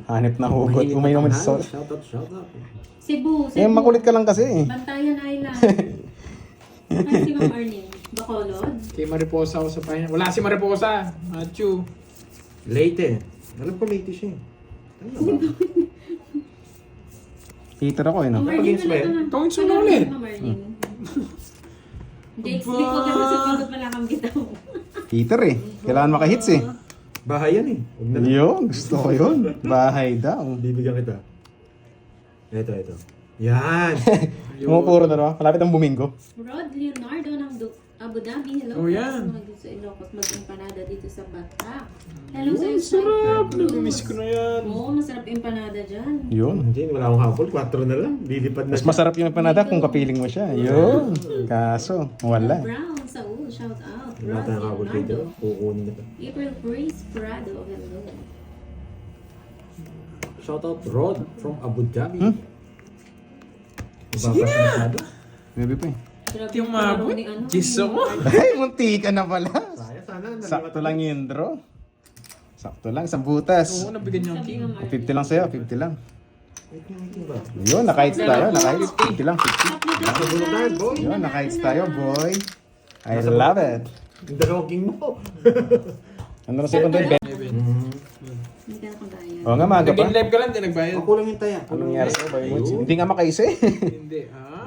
Hanip na hugot. Uminom ng salt. Shout out. Cebu. Eh, makulit ka lang kasi eh. Bantayan Island. Ay, si Ma'am Arlene. Bacolod. Kay Mariposa ako sa pahin. Wala si Mariposa. Machu. Leyte. Alam ko Leyte siya eh. Ano ba? Heater ako eh, no? Ma'am Arlene, Napag-ins ba yan? Pag-ins mo na ulit. Ma'am Arlene. Hindi ko kasi sa pagod pala kang bitaw. Heater eh. Kailangan makahits eh. Bahay yan eh. Huwag na lang. Yun, gusto ko yun. Bahay daw. Bibigyan kita. Ito. Yan. Pumupuro na naman. Malapit ang bumingo. Rod Leonardo ng Abu Dhabi. Hello. Oh, yan. Mga dito sa Ilocos, mag-empanada dito sa Batak. Hello sa Ang sarap. Nag-miss ko na yan. Oo, masarap empanada dyan. Yun. Hindi, wala akong hapon. 4 na lang. Lilipad na Mas siya. masarap yung empanada kung kapiling mo siya. Yun. Kaso, wala. Brown, Saul, shout out. Wala Rod tayong hapon dito. Leonardo. Kukunin na to. April Praise Prado. Hello. Shout out Rod from Abu Dhabi. Sige nga. Maybe pa eh. Grabe Yung palaro mabot. ni ano, Jiso mo. Ay, munti ka na pala. Sana. Sakto lang yun, bro. Sakto lang, isang butas. Oo, nabigyan niya ang Sabi king. ng Arlene. 50 lang sa'yo, 50 lang. Ba? Yun, nakahits tayo, nakahits. 50 lang, 50. Nakabulog tayo, boy. Yun, nakahits tayo, boy. I love it. Yung dalawang king mo. Ano na second day? Hindi ka na kagaya. Oo nga, maaga pa. Naging live ka lang, di nagbayad. Ako lang yung taya. Anong nangyari sa'yo, Boy Moods? Hindi nga makaisi. Hindi.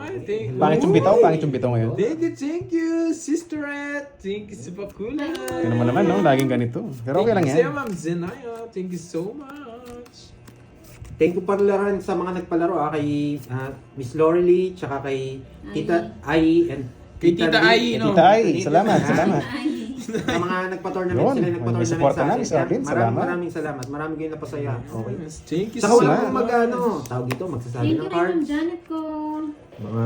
Ay, thank you. Pangit yung bitaw, pangit yung bitaw ngayon. Thank you, Sister Ed. Thank you sa bakulay. Kaya naman, no? Laging ganito. Pero okay lang Thank you yan. sa'yo, Ma'am Zenaya. Thank you so much. Thank you pala sa mga nagpalaro kay Miss Lorelie, tsaka kay Tita Ai and Kay Tita Ai, no? Tita Ai, salamat, salamat. Ay, Sa mga nagpa-tournament Yun, sila, may nagpa-tournament suporta sa na, atin. Miss Arlene, salamat. Maraming salamat. Marami kayong napasaya. Okay. Thank you Saka so wala much. akong tawag dito, magsasabi thank ng you rin cards. Ma'am Janet ko. Mga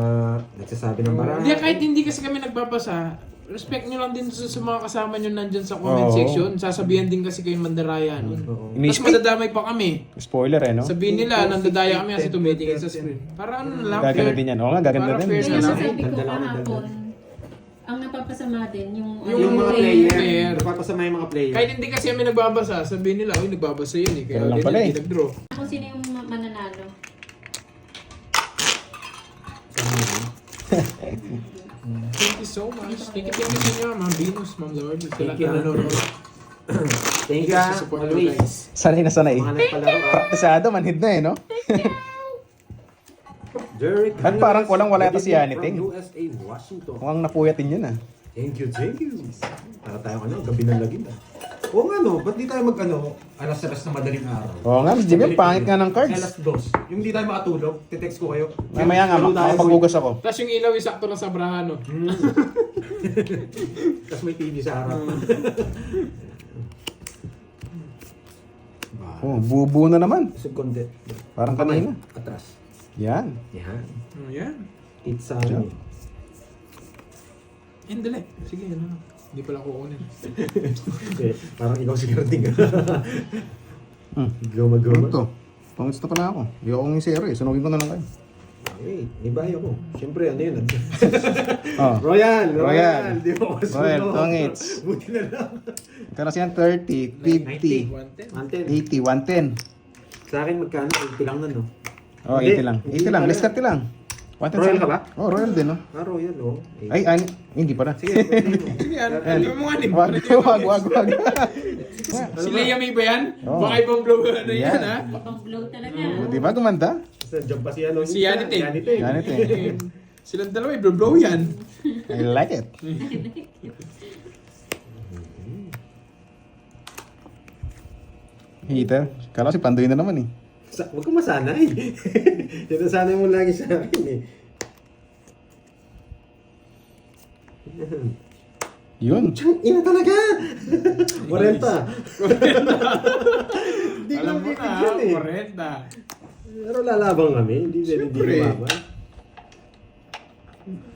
nagsasabi ng marami. Hindi, kahit hindi kasi kami nagbabasa, respect nyo lang din sa mga kasama nyo nandyan sa comment Oo. section. Sasabihan din kasi kayong mandaraya nun. Oo. Tapos madadamay pa kami. Spoiler eh, no? Sabihin nila, nandadaya kami kasi tumitingin sa screen. Para ano na lang, Gaganda din yan. Oo nga, gaganda Para din. fair Kaya na lang. sabi ko Daldala kami, kahapon, ang napapasama din yung Yung mga player. player. Napapasama yung mga player. Kahit hindi kasi kami nagbabasa, sabihin nila, uy, nagbabasa yun eh. Kaya Ganun lang hindi pala eh. nag-draw. kung sino yung mananalo. Thank you so much. Thank you sa inyo, Ma'am Venus, Ma'am Lord. Sa lahat you, na nanonood. Thank you, Sa support nyo, always. guys. Sanay na sanay. Mga nagpalaro. Praktisado, manhid na eh, no? Derek At parang walang-wala yata si From Yaniting. USA, Washington. Mukhang napuyatin yun ah. Thank you. Para tayo gabi ng lagim. Oo nga no, ba't di tayo alas-alas na madaling araw? Oo nga, Miss Jimmy, pangit nga ng cards. Alas 2. Yung di tayo makatulog, text ko kayo. Mamaya nga, Lalo tayo, makapaghugas ako. Tapos yung ilaw, isakto lang sa brahan, no? Tapos may TV sa harap. Oh, bubu na naman. Isog konti. Parang kanina. Atras. Yan. Yan. Oh, yan. Pizza. Yan, dali. Sige, yan na. Hindi pala kukunin. Parang ikaw si Garding. Hmm. Goma. Ano to? Pangits na pala ako. Hindi ako ng zero eh. Sunugin ko na lang kayo. Eh, nibay ako. Siyempre, ano yun? Oh. Royal. Di mo ako Royal, sunod. pangits. Buti na lang. Ito na siyan 30, 50, 110. 110. 80, 110. Sa akin, magkano? 80 lang na, no? Oh, Hindi. 80 lang. Hindi 80 lang. pala. List 30 lang. 110 Royal sa- ka ba? Oh, Royal din, no? Royal, oh. Ay, hindi pa na. Sige, pwede mo. Sige, ano? Ayan. Ano mo nga, di ba? Wag. Si Leia May ba yan? Oo. Baka ibang blow na yan, Yan. ha? Ibang blow talaga. Di ba gumanda? Diyan pa si ano. Si Yaniting. Yan ito eh. Silang dalawa, i-blow yan. I like it. Heater. Kala ko si Pandoy na naman eh. Huwag ka masanay. Sinasanay mo lagi sa akin eh. Yun. Ina talaga! 40. Hindi ko Alam mo na, bibigyan eh. 40. Pero lalabang kami. Hindi Siyempre. lumaban.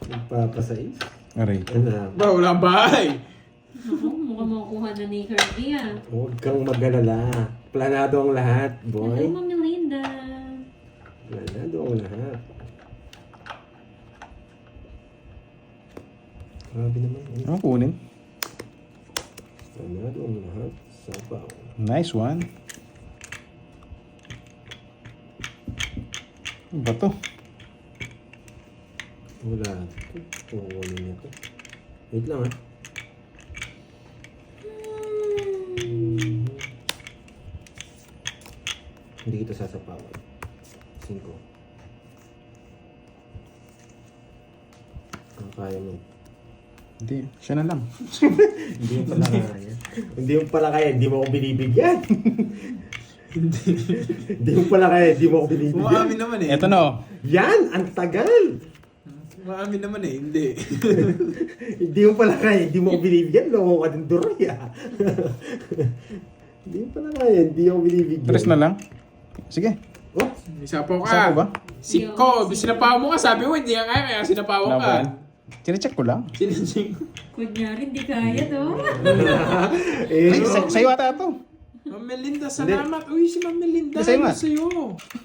Nagpapasais. Aray. Ano na? Ba, wala bahay. Ako, mukhang makukuha na ni Herbie ah. Huwag kang mag-alala. Planado ang lahat, Hello, boy. Ma'am Melinda. Planado ang lahat. Grabe naman. Ano kunin? Planado ang lahat. Sabaw. Nice one. Ano ba to? Wala. Kukunin niya to. Wait lang, ha? Hindi kita sasapawan. 5. Ang kaya mo. Hindi, siya na lang. Hindi mo pala kaya. Hindi mo pala kaya. Hindi mo ako binibigyan. Hindi mo pala kaya. Hindi mo ako binibigyan. Umaamin naman eh. Eto no. Yan! Ang tagal! Umaamin naman eh, hindi. Hindi mo pala kaya. Hindi mo ako binibigyan. Loko ka din duroy, ah. Hindi mo pala kaya. Hindi ako binibigyan. 3 na lang. Sige. Oh, Isapaw ka. Isapaw ba? Siko, sinapaw mo ka. Sabi mo, hindi ka kaya sinapaw ka. Laban. Chinecheck ko lang. Sinijing. Kunyari, hindi kaya to. eh, Ay, sa'yo ata to. Ma'am Melinda, salamat. Uy, si Ma'am Melinda. Hindi, sa'yo, Ano Ma. sa'yo?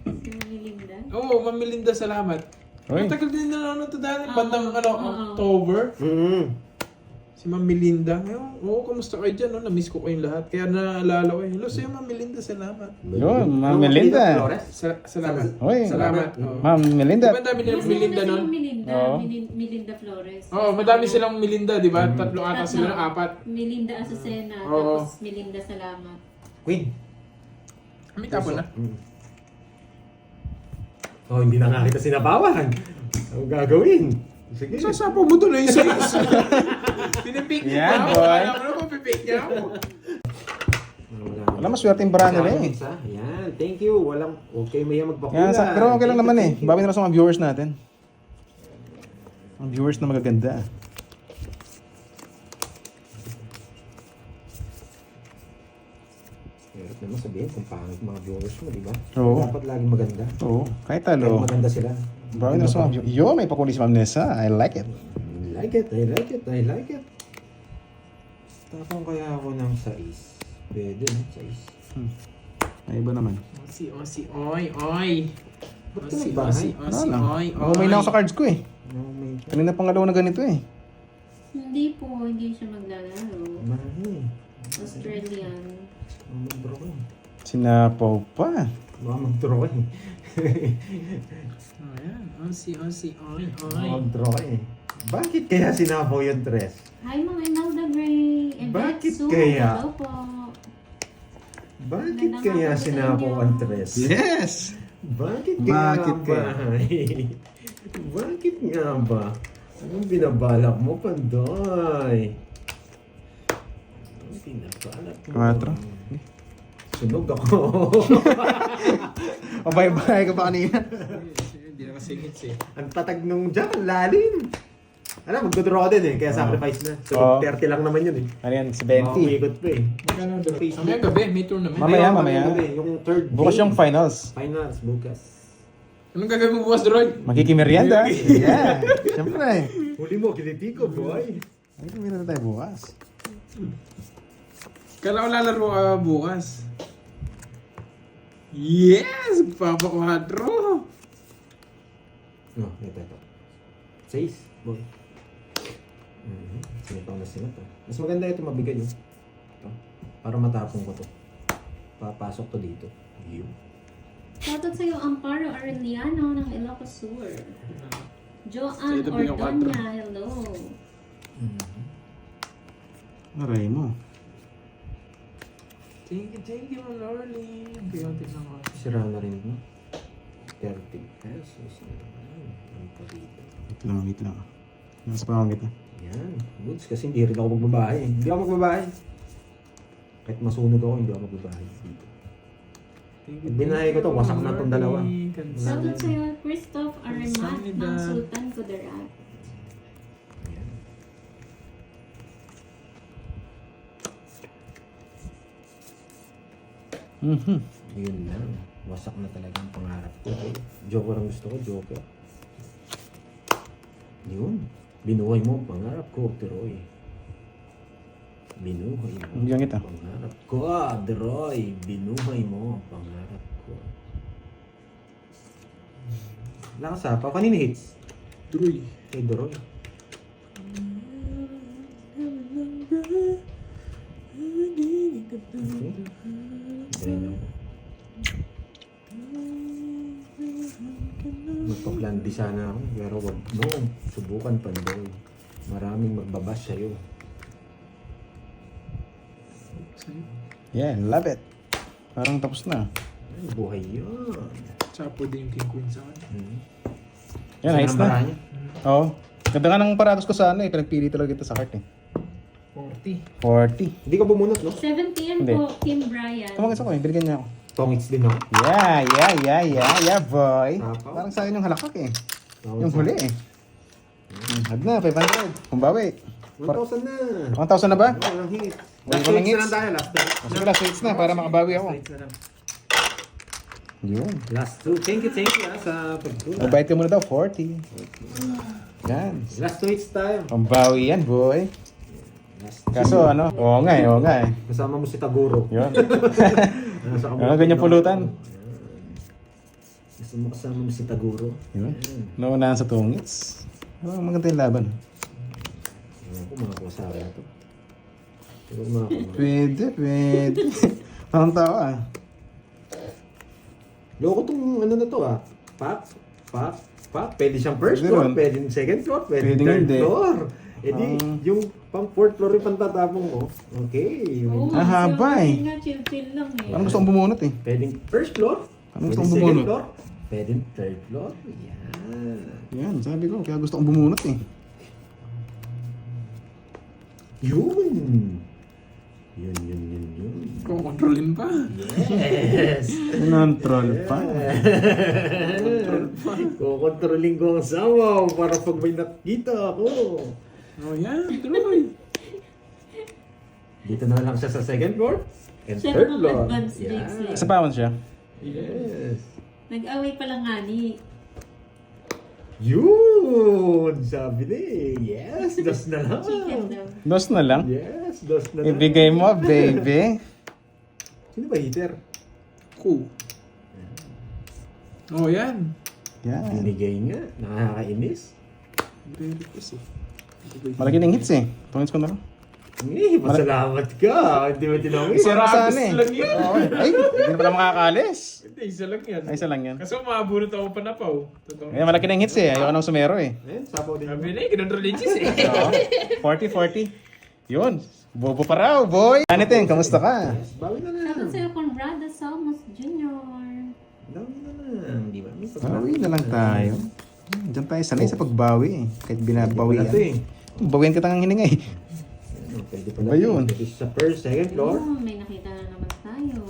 Si Melinda. Oo, Ma'am Melinda, salamat. Uy. Matagal din nanonood to dahil bandang Oo. October. Si Ma'am Melinda. Ngayon, kamusta kayo dyan? No? Na-miss ko kayong lahat. Kaya naalala ko. Hello sa'yo, Ma'am Melinda, salamat. Yun, Ma'am Melinda. Flores? Salamat. Uy. Salamat. Oo. Ma'am Melinda. Diba ang dami nilang Mas Melinda maganda nun? si Melinda. Oo. Melinda Flores. Oo, madami silang Melinda, di ba? 3 ata sila, 4. Melinda Azucena. Oo. Tapos Melinda Salamat. Queen. May tapon na. Oh, hindi na nga kita sinabawan. Ang gagawin? Sige. Sasapo mo doon na yung size. Pinipik niya Yan, ako. boy. Alam mo na kung pipik niya ako. Wala, maswerte yung brand nila eh. Yan, thank you. Walang, okay, may magpakula. Yan, pero okay lang Thank you, naman eh. thank you. Bawi na lang sa mga viewers natin. Ang viewers na magaganda. Hirap naman sabihin kung pangit mga viewers mo, di ba? Oo. Dapat laging maganda. Oo, kahit Kahit talo. maganda sila. Bawi na lang sa mga viewers. Yo, may pakuli si Ma'am Nessa. I like it. I like it, I like it, I like it. Tapang kaya ako ng 6. Pwede, no? 6. May iba naman. Osi, oy. Ba't ka Osi, nagbahay? Wala lang. May na ako sa cards ko eh. No, may... Kanina pang alaw na ganito eh. Hindi po, hindi siya maglalaro. Mahi. Australian. Mag-draw ka. Sinapaw pa. Baka mag-draw ka eh. Ayan, osi, oy. Mag-draw ka eh. Bakit kaya sinabaw yung tres? Hi mga Imelda Gray. And Bakit Betsu. kaya? Hello po. Bakit Magandang kaya hapon sa sinabaw inyo. ang tres? Yes! Bakit kaya Bakit ba? kaya? Bakit nga ba? Anong binabalak mo, Pandoy? Anong binabalak mo? 4. Sunog ako. O bye-bye ka pa kanina. Hindi na kasingits eh. Ang tatag nung dyan, ang lalim. Alam, magdodraw din eh, kaya sacrifice na. So, Oo. 30 lang naman yun eh. Ano yan? Makakikot pa eh. Mamaya gabi, may tournament. Mamaya. Yung third Bukas game. yung finals. Finals, bukas. Anong gagawin mo bukas, Droy? Makikimerienda. Yeah. Siyempre. Huli mo, kiliti ko, boy. Makikimerienda tayo bukas. Kala ko lalaro ka bukas. Yes! Papa Quadro! No, ito. 6, boy. Sinipaw na sinapaw. Mas maganda ito mabigay yun. Ito. Para matapong ko to. Papasok to dito. Yun. Shoutout sa'yo, Amparo Arellano ng Ilocos Sur. Joanne Ito bigyan ko Ordonia, hello. Aray mo. Thank you, my lordy. Chaotic na ako. Sira na rin mo. 30 pesos. Ang pagito. Wait lang. Nasa pa kita. Yan. Goods. Kasi hindi rin ako magbabahay. Hindi ako magbabahay. Kahit masunog ako, hindi ako magbabahay dito. Pag binahay ko to, wasak na tong dalawa. Shoutout sa'yo, Christoph Aremat Kamsahamnida. ng Sultan Kudarat. Yan. Yun lang. Wasak na talaga ang pangarap ko. Joker ang gusto ko, Joker. Yun. Binuhay mo ang pangarap ko, Deroy. Binuhay mo Bigyan kita. ang pangarap ko, Deroy. Binuhay mo ang pangarap ko. Lakas ha. Kanina hits? Droy. Kay Deroy. Okay. Drain ako. Magpa-plan B sana ako, pero wag mo. Subukan Pandoy. Maraming magbabash sa'yo. Yeah, love it. Parang tapos na. Ay, buhay yun. Chapo din yung king queen sa akin. Yan, ayos Saan ang na. baranya? Oo. Ganda nga ng parados ko sa ano eh. Pinagpili talaga ito sa heart eh. 40. 40. Hindi ka bumunot, no? 7 p.m. Hindi. po, Team Brian. Tumagis ako eh. Binigyan niya ako. Tongits din ako. Yeah, boy. Tapaw. Parang sa akin yung halakak eh. Tawag Yung sa- huli eh. Had na, 500. Kumbawi. 1,000 na. 1,000 na ba? Oo, walang hit. Wala Last ko ng hits na hits. lang tayo, last hits. Sige, last hits na para makabawi ako. Last hits na lang. Yun. Last two. Thank you sa pagtula. Mabait ka muna daw, 40. Yan. Last two hits tayo. Pambawi yan, boy. Last Kaso ano, oo nga eh. Kasama mo si Taguro. Yun. Nasa Ano, ganyan pulutan. Kasama mo si Taguro. Yun. Naunahan sa tungits. Oh, maganda yung laban. Ako, makakuha sa akin ito. Siguro makakuha. Pwede. Parang tao ah. Loko tong ano na to ah. Pop. Pwede siyang first Pwede floor, rin. pwede second floor, pwede Pwede third hindi. floor. Eh di, yung pang fourth floor yung pantatapong mo. Okay. Oo, Ah, haba eh. nga, chill lang eh. Parang gusto kong bumunot eh. Pwedeng first floor, Ano pwede gusto mong second bumunot? floor, pwede third floor. Yan. Yan, sabi ko, kaya gusto kong bumunot eh. Yun. Yun. Kukontrolin pa. Yes. Non-troll pa. Kukontrolling ko ang sawaw para pag may nakita ako. Oh yan, tuloy. Dito na lang siya sa second floor and Siya third naman floor. advance drinks eh. Sa pawan siya. Yes. Nag-away pa lang nga ni. Yun! Sabi na eh. Yes, dos na lang. Chicken daw. Dos na lang. Yes, dos na lang. Ibigay mo, baby. Sino ba hitter? Cool. Oh yan. Yan. Binigay nga. Nakakainis. Very kasi. Malaki ng hits eh. Tungits ko na lang. Eh, pasalamat ka. Hindi mo tinawin. Isa na sana eh. lang yan. Oo. Ay, hindi na pala makakalis. Hindi, isa lang yan. Ay, isa lang yan. Kasi umabunot ako pa na pa. Totoo. Kaya malaki ng hits eh. Ayoko nang sumero eh. Ayun, sapaw din. Sabi na eh, kinontrolichis eh. Oo. 40. Yun. Bobo pa raw, boy. Anitin, kamusta ka? Yes, bawi na Tapos lang. sa'yo, Conrado Salmos Jr. Bawi na lang. Di ba? Bawi na lang tayo. Diyan tayo sanay sa pagbawi eh. Kahit binabawi Wala to yan. eh. Bawian kita ng hininga eh. Ano, pwede pala. Ba yun? Pwede sa first, second floor. Oh, may nakita na naman tayo.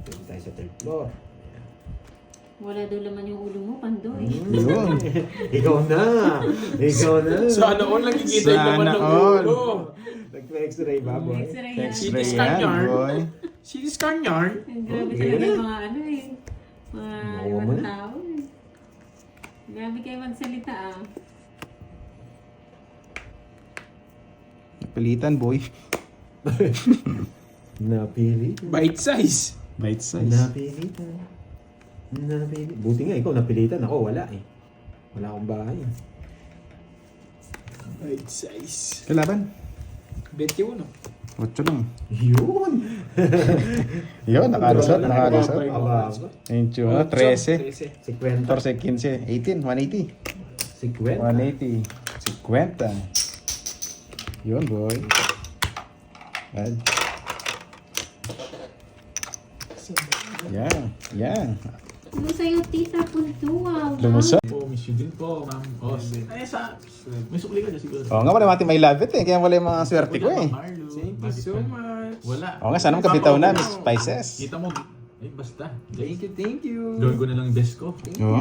Pwede tayo sa third floor. Wala daw laman yung ulo mo, Pandoy. Yun. Ikaw na! Ikaw na! Sana all nakikita yung laman Sana ng all. ulo. Nag-x-ray ba, boy? X-ray yan. X-ray Scan yan, yarn. boy. CT scan yarn. Ang grabe Okay. talaga yung mga ano eh. Mga Makuha ibang mo na. tao eh. Grabe kayo magsalita ah. Pilitan, boy. Napili. Bite size. Bite size. Napilitan. Buti nga, ikaw napilitan. Ako, wala eh. Wala akong bahay. Bite size. Kalaban. 21. 8 lang. Yun! Yun, nakalusot. Nakalusot. Aba, 21, 13. 50. 14, 15, 18, 180. 50. 180. 50. Yun, boy. Yan. Yan. Ano sa'yo, Tita Puntua? Lumusot. Po, miss you din po, ma'am. Ay, may sukli ka dyan siguro. Oo nga, wala mati may love it eh. Kaya wala yung mga swerte ko eh. Thank you so much. Wala. Oo nga, sana makabitaw na, Miss Spices. Kita mo, ay basta. Thank you. Gawin ko na lang yung best ko. Oo.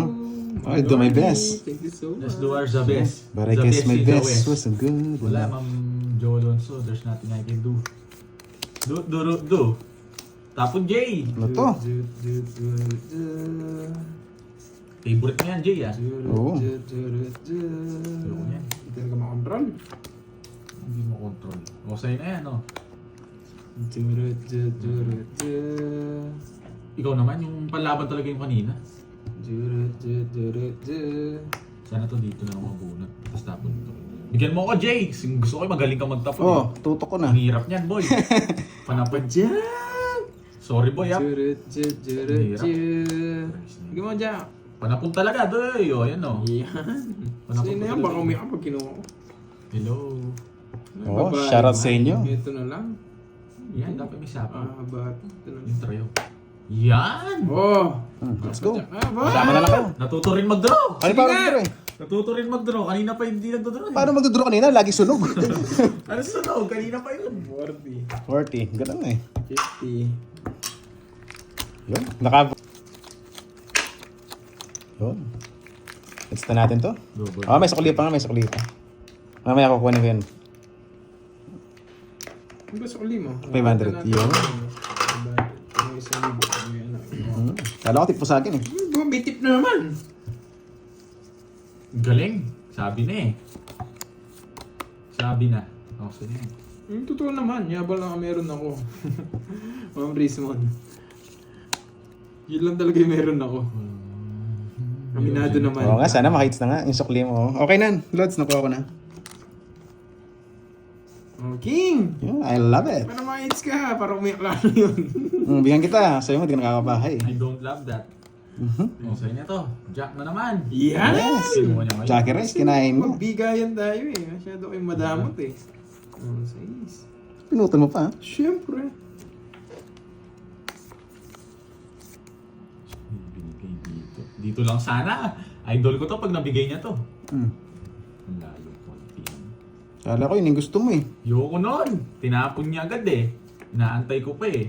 Oh, I do my best. Thank you so much. Let's do ours the best. But I The guess my is the best West. was so good. Wala, Ma'am Joe Alonso. There's nothing I can do. Do. Tapon, Jay. Ano to? Favorite mo yan, Jay, ah. Oo. Ayoko yan. Hindi talaga makontrol. Hindi mo control. O, sa'yo na yan, oh. Ikaw naman, yung panlaban talaga yung kanina. Sana to dito na ako mabunot. Tapos tapon ito. Bigyan mo ako, Jay. Gusto ko magaling kang magtapon. Oh, tutok ko na. Ang hirap niyan, boy. Panapad. Diyan! Sorry, boy. Jurut, jurut. Bigyan mo dyan. Panapon talaga, doy. O, yan o. Yan. Panapon Sino yan? talaga. Baka umiyak pag kinuha ko. Hello. Oh, shoutout sa inyo. Ito na lang. Yan, dapat may sapa. Ba? Ito na lang. Yung trayo. Yan! Oh! Let's go. Ba? Masama na lang kayo. Natuto rin mag-draw. Ano pa mag-draw eh? Natuto rin mag-draw. Kanina pa hindi nagdodraw. Paano mag-draw kanina? Lagi sunog. Ano sunog? Kanina pa yun. 40. 40. Ganun eh. 50. Yun. Yun. Let's na natin to. Double. Oh, may sukli pa nga. May sukli pa. Mamaya kukunin ko yun. Ang gusto ko limo. 500. Yun. Ang isang libo. Kala ko tip po sa akin eh. May tip na naman. Galing. Sabi na eh. Sabi na. Okay na yan. Yung totoo naman. Yabang lang ang meron ako. Ma'am Rismon. Yun lang talaga yung meron ako. Aminado naman. Oo nga, sana makahits na nga. Yung sukli mo. Okay na. Lods, nakuha ko na. Oh, King! Yun, I love it. Para ma-hits ka. Para umiyak lang yun. Bigyan kita. Sa'yo mo, di ka nakakabahay. I don't love that. O, sa'yo na to. Jack na naman. Yan! Yes. Kinuha niya ngayon. Jackie Rice, kinain mo. Magbigayan tayo eh. Masyado kayong madamot eh. Oh, sayis. Pinutol mo pa. Ha? Siyempre. Binigay dito. Dito lang sana. Idol ko to pag nabigay niya to. Hmm. Ang lalo konti. Kala ko yun yung gusto mo eh. Yoko nun. Tinapon niya agad eh. Inaantay ko pa eh.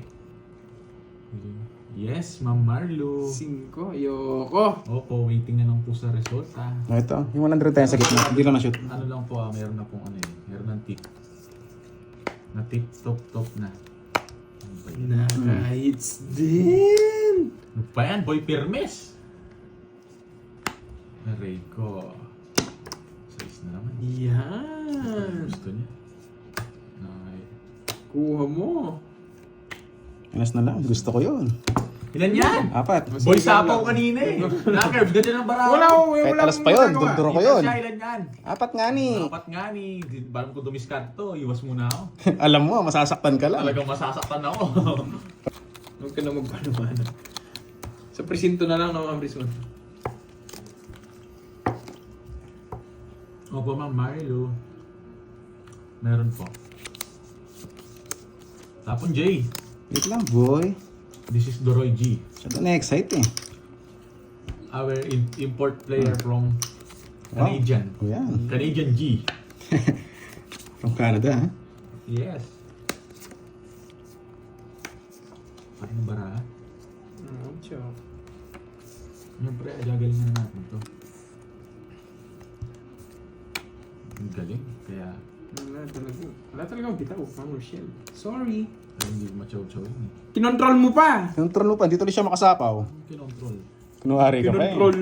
Yes, Ma'am Marlo. 5. Ayoko. Opo, waiting na lang po sa resulta. Ito, yung 100 tayo sa gitna. Hindi lang na-shoot. Ano lang po, meron na pong ano eh. Meron ng tip. Na tip, top na. Ano ba yun? Naka-hits din. Ano pa yan? Boy Pirmes! Aray ko. Size na naman. Yan. Gusto niya. Okay. Kuha mo. Anas na lang. Gusto ko yun. Ilan yan? 4. Boy Sapaw kanina eh. Nakers, ganyan ang barawan. Wala ko. Kahit alas pa yun. Duduro ko yun. Ilan yan? 4 nga ni. Dapat nga ni. Balam ko dumiskat to. Iwas muna ako. Alam mo, masasaktan ka lang. Talagang masasaktan ako. Huwag ka na magpano-mano. Sa presinto na lang na Ma'am Rismon. Opo, Ma'am Marilo. Meron po. Tapon Jay. Wait lang, boy. This is Doroy G. Siya na-excite eh. Our import player from Canadian. Oh, yan. Canadian G. From Canada, ha? Yes. Paano bara? Chok. Siyempre, gagalingan na natin to. Ang galing. Kaya, Wala talagang bitaw. Ma'am Rochelle. Sorry. hindi machow-chow yun eh. Kinontrol mo pa. Control mo pa, dito ulit siya makasapaw. Kinontrol. Kunwari ka pa eh. Kinontrol.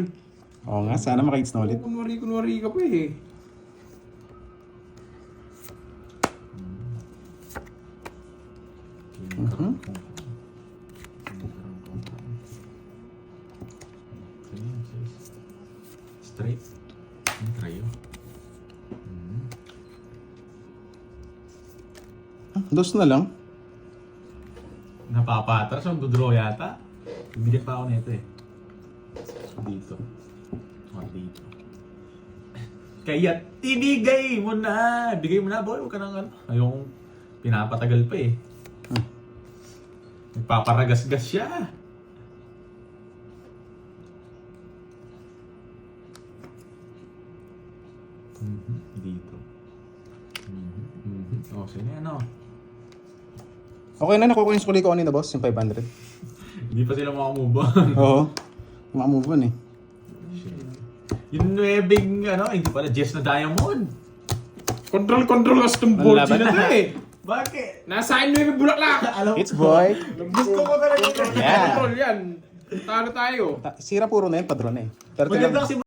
Oo nga, sana makahits na ulit. Kunwari ka pa eh. Straight. Ang trayo. Dos na lang. Napapatras ang dodraw yata. Bibigyan pa ako nito eh. Dito. O, dito. Kaya tinigay mo na. Bigay mo na, boy. Huwag ka nang ano. Ayong pinapatagal pa eh. Nagpaparagasgas siya. Dito. O, sino yan o? Okay na, nakuha ko yung sukli ko kanina, boss. Yung 500. Hindi pa sila makamove on. Oo. Makamove on eh. Yung 9, ano, hindi pala Jess na Diamond. Control custom board Laban na to na. eh. Bakit? Nasa 9 bulaklak. Alam It's boy. gusto ko talaga. Yeah. Control yan. Talo tayo. Sira puro na yun, padron eh. Pero Maganda tingnan- kasi